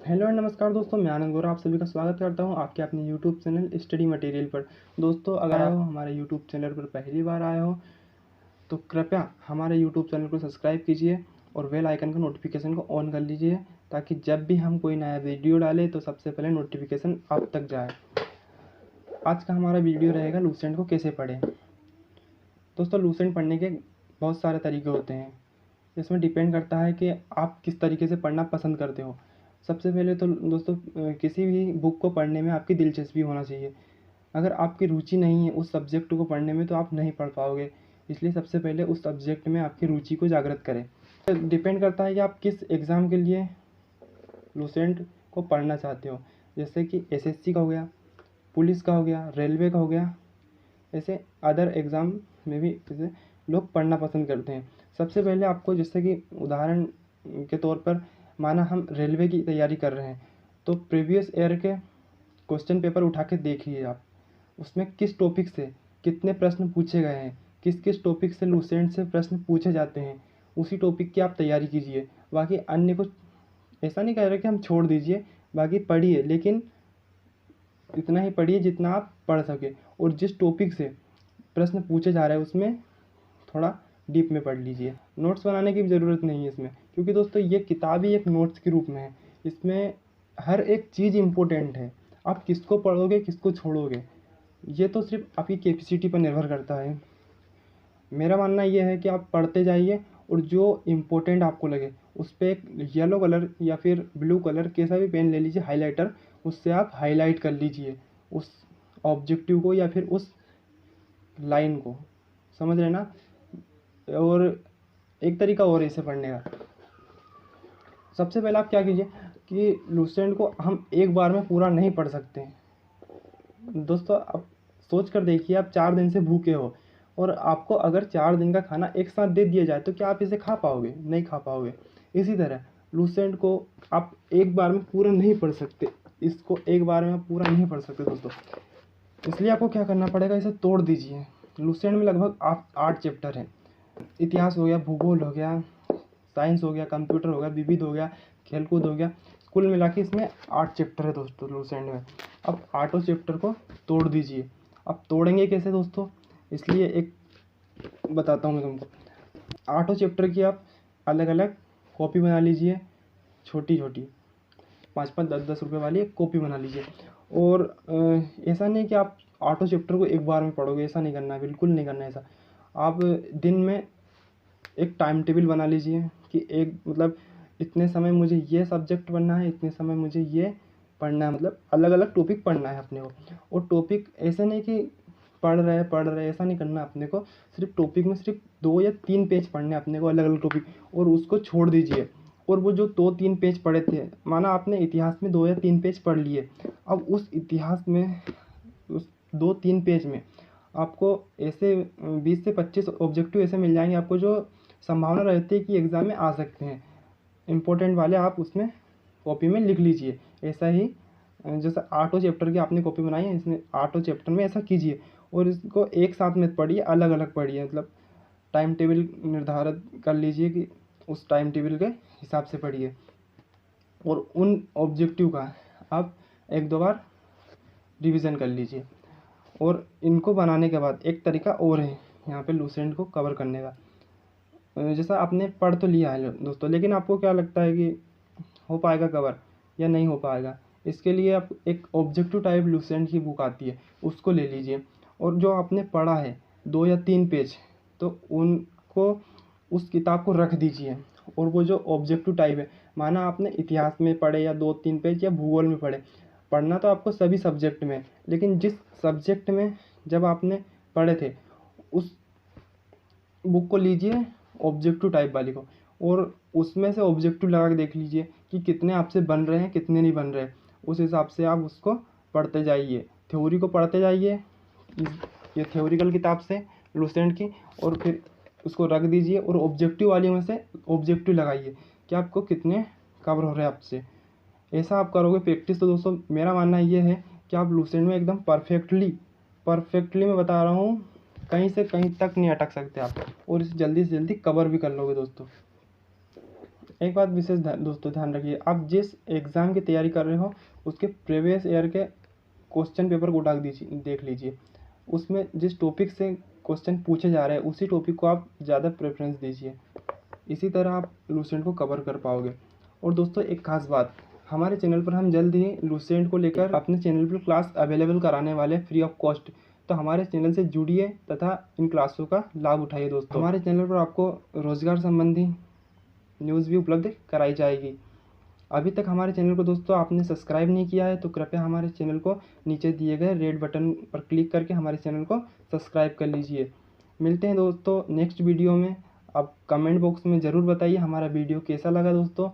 Hello and नमस्कार दोस्तों, मैं आनंद गौरव आप सभी का स्वागत करता हूं आपके अपने यूट्यूब चैनल स्टडी मटेरियल पर। दोस्तों, अगर आए हो हमारे यूट्यूब चैनल पर पहली बार आए हो तो कृपया हमारे यूट्यूब चैनल को सब्सक्राइब कीजिए और बेल आइकन का नोटिफिकेशन को ऑन कर लीजिए, ताकि जब भी हम कोई नया वीडियो डालें तो सबसे पहले नोटिफिकेशन आप तक जाए। आज का हमारा वीडियो रहेगा लूसेंट को कैसे पढ़ें। दोस्तों, लूसेंट पढ़ने के बहुत सारे तरीके होते हैं। इसमें डिपेंड करता है कि आप किस तरीके से पढ़ना पसंद करते हो। सबसे पहले तो दोस्तों, किसी भी बुक को पढ़ने में आपकी दिलचस्पी होना चाहिए। अगर आपकी रुचि नहीं है उस सब्जेक्ट को पढ़ने में तो आप नहीं पढ़ पाओगे। इसलिए सबसे पहले उस सब्जेक्ट में आपकी रुचि को जागृत करें। डिपेंड करता है कि आप किस एग्ज़ाम के लिए लूसेंट को पढ़ना चाहते हो। जैसे कि एसएससी का हो गया, पुलिस का हो गया, रेलवे का हो गया, ऐसे अदर एग्ज़ाम में भी जैसे लोग पढ़ना पसंद करते हैं। सबसे पहले आपको, जैसे कि उदाहरण के तौर पर माना हम रेलवे की तैयारी कर रहे हैं, तो प्रीवियस ईयर के क्वेश्चन पेपर उठा के देखिए आप, उसमें किस टॉपिक से कितने प्रश्न पूछे गए हैं, किस किस टॉपिक से लूसेंट से प्रश्न पूछे जाते हैं, उसी टॉपिक की आप तैयारी कीजिए। बाकी अन्य को ऐसा नहीं कह रहे कि हम छोड़ दीजिए, बाकी पढ़िए, लेकिन इतना ही पढ़िए जितना आप पढ़ सके। और जिस टॉपिक से प्रश्न पूछे जा रहे हैं उसमें थोड़ा डीप में पढ़ लीजिए। नोट्स बनाने की भी ज़रूरत नहीं है इसमें, क्योंकि दोस्तों ये किताब ही एक नोट्स के रूप में है। इसमें हर एक चीज़ इम्पोर्टेंट है। आप किसको पढ़ोगे, किसको छोड़ोगे, ये तो सिर्फ आपकी कैपेसिटी पर निर्भर करता है। मेरा मानना ये है कि आप पढ़ते जाइए और जो इम्पोर्टेंट आपको लगे उस पर एक येलो कलर या फिर ब्लू कलर कैसा भी पेन ले लीजिए, हाइलाइटर, उससे आप हाईलाइट कर लीजिए उस ऑब्जेक्टिव को या फिर उस लाइन को। समझ रहे ना। और एक तरीका और है इसे पढ़ने का। सबसे पहले आप क्या कीजिए कि लूसेंट को हम एक बार में पूरा नहीं पढ़ सकते। दोस्तों, आप सोच कर देखिए, आप 4 दिन से भूखे हो और आपको अगर 4 दिन का खाना एक साथ दे दिया जाए तो क्या आप इसे खा पाओगे? नहीं खा पाओगे। इसी तरह लूसेंट को आप एक बार में पूरा नहीं पढ़ सकते। इसको एक बार में आप पूरा नहीं पढ़ सकते दोस्तों। इसलिए आपको क्या करना पड़ेगा, इसे तोड़ दीजिए। लूसेंट में लगभग आप 8 चैप्टर हैं। इतिहास हो गया, भूगोल हो गया, साइंस हो गया, कंप्यूटर हो गया, विविध हो गया, खेलकूद हो गया। कुल मिला के इसमें 8 चैप्टर है दोस्तों लूसेंट में। अब 8 चैप्टर को तोड़ दीजिए। अब तोड़ेंगे कैसे दोस्तों, इसलिए एक बताता हूँ मैं तुमको। 8 चैप्टर की आप अलग अलग कॉपी बना लीजिए, छोटी छोटी 5-5, 10-10 रुपये वाली एक कॉपी बना लीजिए। और ऐसा नहीं कि आप 8 चैप्टर को एक बार में पढ़ोगे, ऐसा नहीं करना है, बिल्कुल नहीं करना है ऐसा। आप दिन में एक टाइम टेबल बना लीजिए कि एक मतलब इतने समय मुझे ये सब्जेक्ट पढ़ना है, इतने समय मुझे ये पढ़ना है, मतलब अलग अलग टॉपिक पढ़ना है अपने को। और टॉपिक ऐसे नहीं कि पढ़ रहे ऐसा नहीं करना अपने को। सिर्फ टॉपिक में सिर्फ 2 या 3 पेज पढ़ने हैं अपने को, अलग अलग टॉपिक, और उसको छोड़ दीजिए। और वो जो 2-3 पेज पढ़े थे, माना आपने इतिहास में 2 या 3 पेज पढ़ लिए, अब उस इतिहास में उस 2-3 पेज में आपको ऐसे 20 से 25 ऑब्जेक्टिव ऐसे मिल जाएंगे आपको, जो संभावना रहती है कि एग्ज़ाम में आ सकते हैं। इम्पोर्टेंट वाले आप उसमें कॉपी में लिख लीजिए। ऐसा ही जैसे 8 चैप्टर की आपने कॉपी बनाई है, इसमें 8 चैप्टर में ऐसा कीजिए। और इसको एक साथ में पढ़िए, अलग अलग पढ़िए। मतलब टाइम टेबल निर्धारित कर लीजिए कि उस टाइम टेबल के हिसाब से पढ़िए। और उन ऑब्जेक्टिव का आप 1-2 बार रिवीजन कर लीजिए। और इनको बनाने के बाद एक तरीका और है यहाँ पे लूसेंट को कवर करने का। जैसा आपने पढ़ तो लिया है दोस्तों, लेकिन आपको क्या लगता है कि हो पाएगा कवर या नहीं हो पाएगा? इसके लिए आप एक ऑब्जेक्टिव टाइप लूसेंट की बुक आती है, उसको ले लीजिए। और जो आपने पढ़ा है 2 या 3 पेज, तो उनको उस किताब को रख दीजिए। और वो जो ऑब्जेक्टिव टाइप है, माना आपने इतिहास में पढ़े या 2-3 पेज या भूगोल में पढ़े, पढ़ना तो आपको सभी सब्जेक्ट में, लेकिन जिस सब्जेक्ट में जब आपने पढ़े थे उस बुक को लीजिए, ऑब्जेक्टिव टाइप वाली को, और उसमें से ऑब्जेक्टिव लगा के देख लीजिए कि कितने आपसे बन रहे हैं, कितने नहीं बन रहे। उस हिसाब से आप उसको पढ़ते जाइए, थ्योरी को पढ़ते जाइए, ये थ्योरिकल किताब से लूसेंट की, और फिर उसको रख दीजिए और ऑब्जेक्टिव वाली में से ऑब्जेक्टिव लगाइए कि आपको कितने कवर हो रहे हैं आपसे। ऐसा आप करोगे प्रैक्टिस, तो दोस्तों मेरा मानना ये है कि आप लूसेंट में एकदम परफेक्टली मैं बता रहा हूँ, कहीं से कहीं तक नहीं अटक सकते आप, और इसे जल्दी से जल्दी कवर भी कर लोगे दोस्तों। एक बात विशेष दोस्तों ध्यान रखिए, आप जिस एग्ज़ाम की तैयारी कर रहे हो उसके प्रीवियस ईयर के क्वेश्चन पेपर को देख लीजिए। उसमें जिस टॉपिक से क्वेश्चन पूछे जा रहे हैं उसी टॉपिक को आप ज़्यादा प्रेफरेंस दीजिए। इसी तरह आप लूसेंट को कवर कर पाओगे। और दोस्तों एक खास बात, हमारे चैनल पर हम जल्द ही लूसेंट को लेकर अपने चैनल पर क्लास अवेलेबल कराने वाले फ्री ऑफ कॉस्ट। तो हमारे चैनल से जुड़िए तथा इन क्लासों का लाभ उठाइए दोस्तों। हमारे चैनल पर आपको रोजगार संबंधी न्यूज़ भी उपलब्ध कराई जाएगी। अभी तक हमारे चैनल को दोस्तों आपने सब्सक्राइब नहीं किया है तो कृपया हमारे चैनल को नीचे दिए गए रेड बटन पर क्लिक करके हमारे चैनल को सब्सक्राइब कर लीजिए। मिलते हैं दोस्तों नेक्स्ट वीडियो में। आप कमेंट बॉक्स में ज़रूर बताइए हमारा वीडियो कैसा लगा दोस्तों,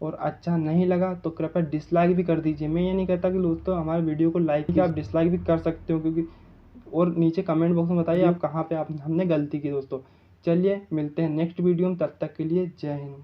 और अच्छा नहीं लगा तो कृपया डिसलाइक भी कर दीजिए। मैं ये नहीं कहता कि दोस्तों हमारे वीडियो को लाइक किया, आप डिसलाइक भी कर सकते हो, क्योंकि और नीचे कमेंट बॉक्स में बताइए आप कहाँ पे हमने गलती की दोस्तों। चलिए मिलते हैं नेक्स्ट वीडियो में, तब तक के लिए जय हिंद।